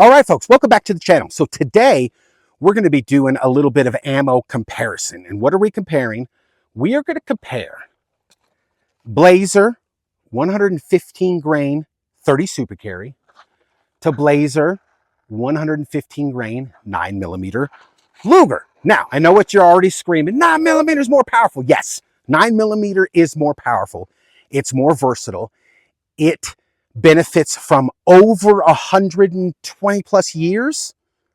All right, folks, welcome back to the channel. So today we're going to be doing a little bit of ammo comparison. And what are we comparing? We are going to compare Blazer 115 grain 30 super carry to Blazer 115 grain 9mm Luger. Now, I know what you're already screaming, 9mm is more powerful. Yes, 9mm is more powerful. It's more versatile. It benefits from over 120 plus years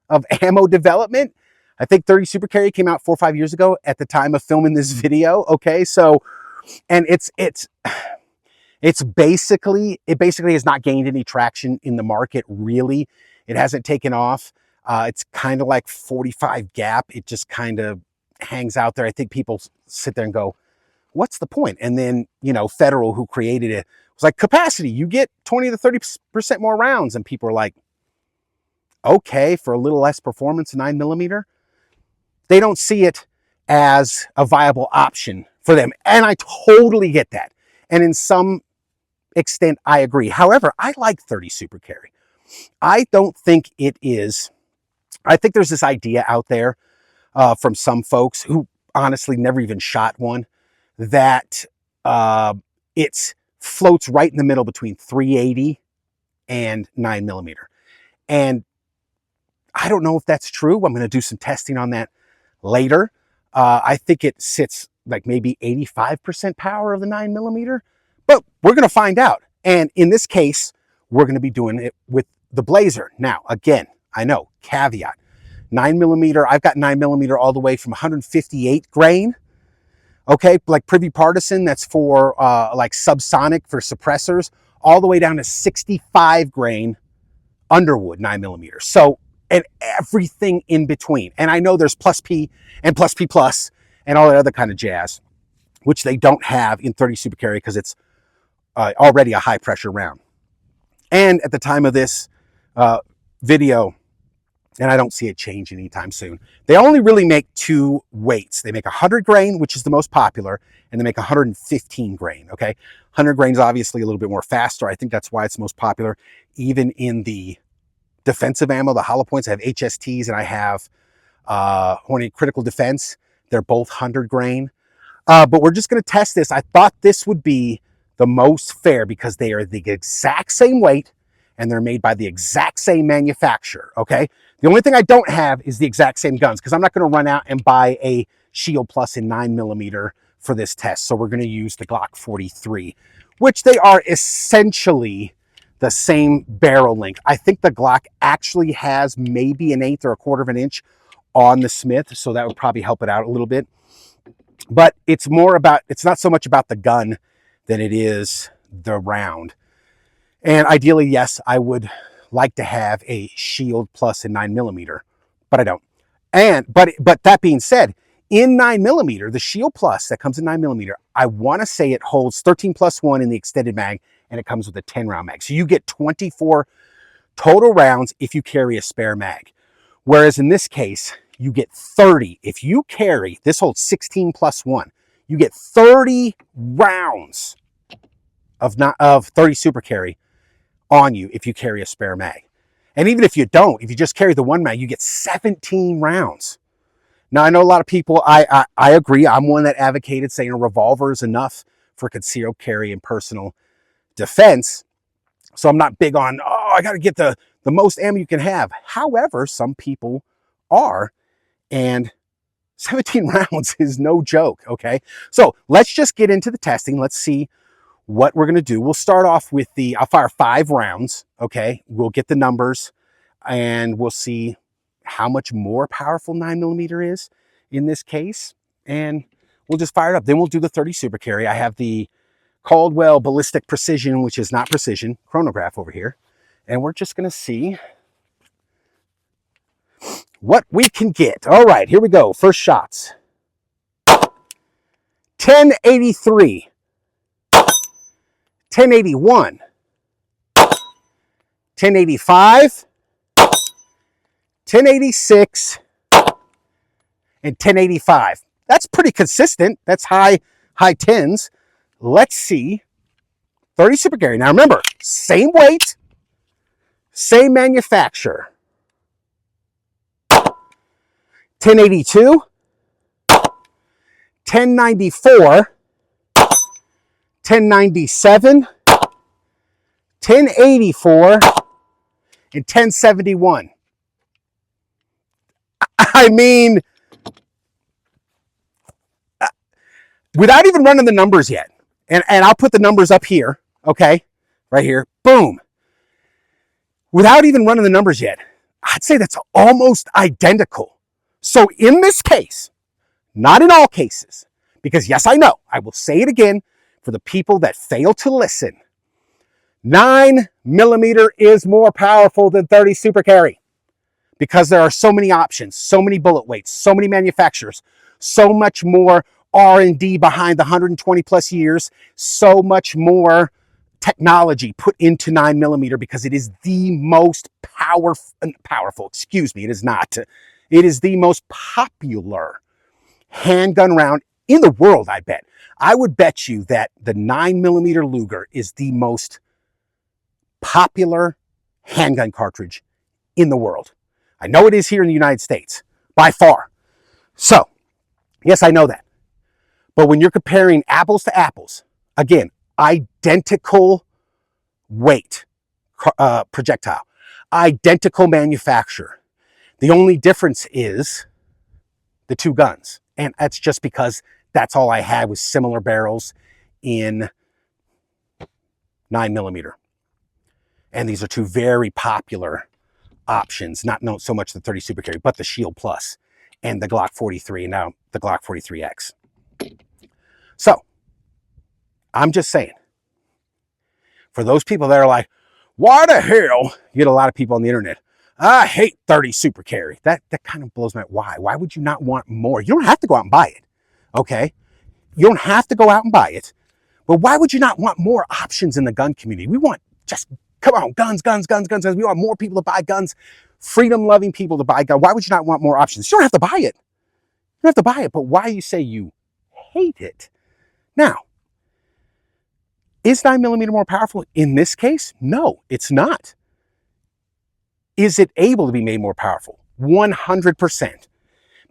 of ammo development. I think 30 Super Carry came out 4 or 5 years ago at the time of filming this video. Okay, so, and it basically has not gained any traction in the market, really. It hasn't taken off. It's kind of like 45 gap. It just kind of hangs out there. I think people sit there and go, what's the point? And then, you know, Federal, who created it, was like, capacity, you get 20 to 30% more rounds. And people are like, okay, for a little less performance, 9mm. They don't see it as a viable option for them. And I totally get that. And in some extent, I agree. However, I like 30 Super Carry. I don't think it is. I think there's this idea out there from some folks who honestly never even shot one, that it floats right in the middle between 380 and 9mm. And I don't know if that's true. I'm going to do some testing on that later. I think it sits like maybe 85% power of the 9mm, but we're going to find out. And in this case, we're going to be doing it with the Blazer. Now, again, I know, caveat, 9mm, I've got 9mm all the way from 158 grain. Okay, like Privy Partisan, that's for like subsonic for suppressors, all the way down to 65 grain Underwood 9mm. So, and everything in between. And I know there's plus P and plus P plus and all that other kind of jazz, which they don't have in 30 Super Carry because it's already a high pressure round. And at the time of this video, and I don't see it change anytime soon, they only really make two weights. They make 100 grain, which is the most popular, and they make 115 grain, okay? 100 grain is obviously a little bit more faster. I think that's why it's most popular. Even in the defensive ammo, the hollow points, I have HSTs and I have Hornet Critical Defense. They're both 100 grain. But we're just going to test this. I thought this would be the most fair because they are the exact same weight and they're made by the exact same manufacturer, okay? The only thing I don't have is the exact same guns because I'm not going to run out and buy a Shield Plus in 9mm for this test. So we're going to use the Glock 43, which they are essentially the same barrel length. I think the Glock actually has maybe an 1/8 or a 1/4 of an inch on the Smith, so that would probably help it out a little bit. But it's more about, it's not so much about the gun than it is the round. And ideally, yes, I would like to have a Shield Plus in 9mm, but I don't. And but that being said, in 9mm, the Shield Plus that comes in 9mm, I want to say it holds 13+1 in the extended mag, and it comes with a 10-round mag. So you get 24 total rounds if you carry a spare mag. Whereas in this case, you get 30. If you carry, this holds 16+1, you get 30 rounds of 30 Super Carry on you if you carry a spare mag. And even if you don't, if you just carry the one mag, you get 17 rounds. Now, I know a lot of people, I agree. I'm one that advocated saying a revolver is enough for concealed carry and personal defense. So I'm not big on, oh, I got to get the most ammo you can have. However, some people are, and 17 rounds is no joke, okay? So let's just get into the testing. Let's see what we're going to do. We'll start off with I'll fire 5 rounds, okay? We'll get the numbers and we'll see how much more powerful 9mm is in this case. And we'll just fire it up. Then we'll do the 30 Super Carry. I have the Caldwell Ballistic Precision, which is not precision, chronograph over here. And we're just going to see what we can get. All right, here we go. First shots. 1083. 1081, 1085, 1086, and 1085. That's pretty consistent. That's high 10s. Let's see 30 Super Carry. Now remember, same weight, same manufacturer. 1082, 1094, 1097, 1084, and 1071. I mean, without even running the numbers yet, and I'll put the numbers up here, okay, right here, boom. Without even running the numbers yet, I'd say that's almost identical. So in this case, not in all cases, because yes, I know, I will say it again for the people that fail to listen. 9mm is more powerful than 30 super carry because there are so many options, so many bullet weights, so many manufacturers, so much more R&D behind the 120 plus years, so much more technology put into 9mm because it is the most powerful, excuse me, it is not. It is the most popular handgun round in the world, I bet. I would bet you that the 9mm Luger is the most popular handgun cartridge in the world. I know it is here in the United States, by far. So, yes, I know that. But when you're comparing apples to apples, again, identical weight projectile, identical manufacturer. The only difference is the two guns. And that's just because that's all I had was similar barrels in 9mm. And these are two very popular options, not so much the 30 Super Carry, but the Shield Plus and the Glock 43, and now the Glock 43X. So, I'm just saying, for those people that are like, why the hell, you get a lot of people on the internet, I hate 30 Super Carry. That kind of blows my mind. Why? Why would you not want more? You don't have to go out and buy it, okay? You don't have to go out and buy it, but why would you not want more options in the gun community? We want just, come on, guns, guns, guns, guns, guns. We want more people to buy guns, freedom-loving people to buy guns. Why would you not want more options? You don't have to buy it. You don't have to buy it, but why you say you hate it? Now, is 9mm more powerful in this case? No, it's not. Is it able to be made more powerful? 100%.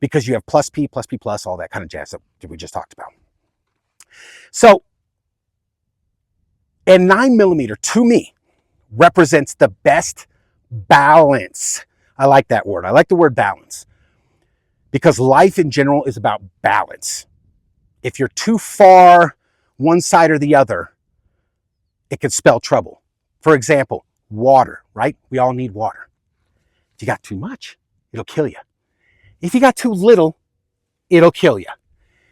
Because you have plus P, all that kind of jazz that we just talked about. So, and 9mm, to me, represents the best balance. I like that word. I like the word balance. Because life in general is about balance. If you're too far one side or the other, it could spell trouble. For example, water, right? We all need water. If you got too much, it'll kill you. If you got too little, it'll kill you.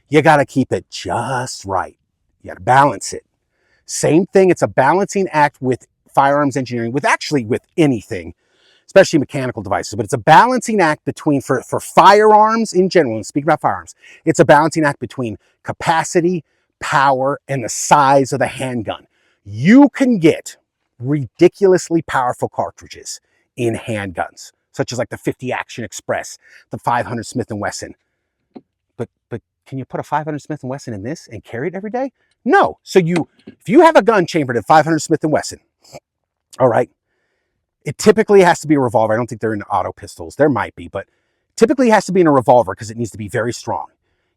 You got to keep it just right. You got to balance it. Same thing. It's a balancing act with firearms engineering, with anything, especially mechanical devices. But it's a balancing act between, for firearms in general, and speaking about firearms, it's a balancing act between capacity, power, and the size of the handgun. You can get ridiculously powerful cartridges in handguns, such as like the 50 Action Express, the 500 Smith & Wesson. But can you put a 500 Smith & Wesson in this and carry it every day? No. So if you have a gun chambered at 500 Smith & Wesson, all right, it typically has to be a revolver. I don't think they're in auto pistols. There might be, but typically it has to be in a revolver because it needs to be very strong.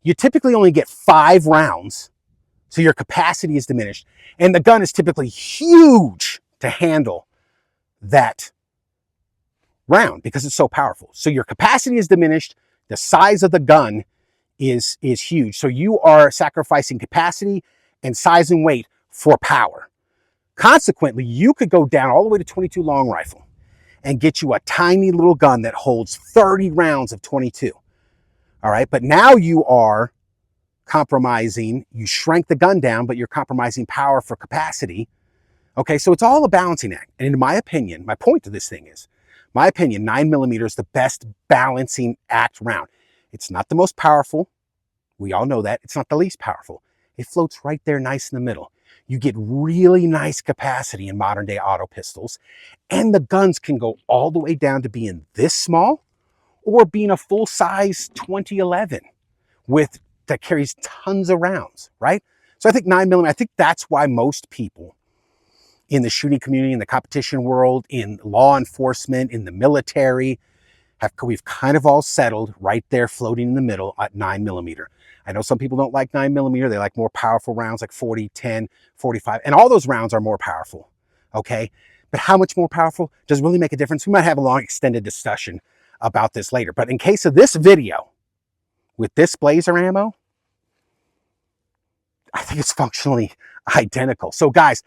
You typically only get 5 rounds, so your capacity is diminished. And the gun is typically huge to handle that round because it's so powerful. So your capacity is diminished. The size of the gun is huge. So you are sacrificing capacity and size and weight for power. Consequently, you could go down all the way to 22 long rifle and get you a tiny little gun that holds 30 rounds of 22. All right, but now you are compromising, you shrank the gun down, but you're compromising power for capacity. Okay, so it's all a balancing act. And in my opinion, my point to this thing is, my opinion, 9mm is the best balancing act round. It's not the most powerful. We all know that. It's not the least powerful. It floats right there nice in the middle. You get really nice capacity in modern day auto pistols, and the guns can go all the way down to being this small or being a full size 2011 that carries tons of rounds, right? So I think 9mm, I think that's why most people in the shooting community, in the competition world, in law enforcement, in the military, we've kind of all settled right there, floating in the middle at 9mm. I know some people don't like 9mm. They like more powerful rounds like 40, 10, 45, and all those rounds are more powerful, okay? But how much more powerful does really make a difference? We might have a long extended discussion about this later. But in case of this video, with this blazer ammo, I think it's functionally identical. So guys,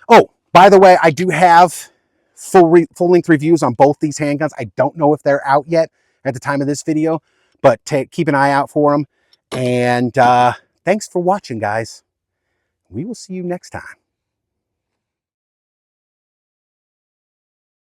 oh, by the way, I do have full-length reviews on both these handguns. I don't know if they're out yet at the time of this video, but keep an eye out for them. And thanks for watching, guys. We will see you next time.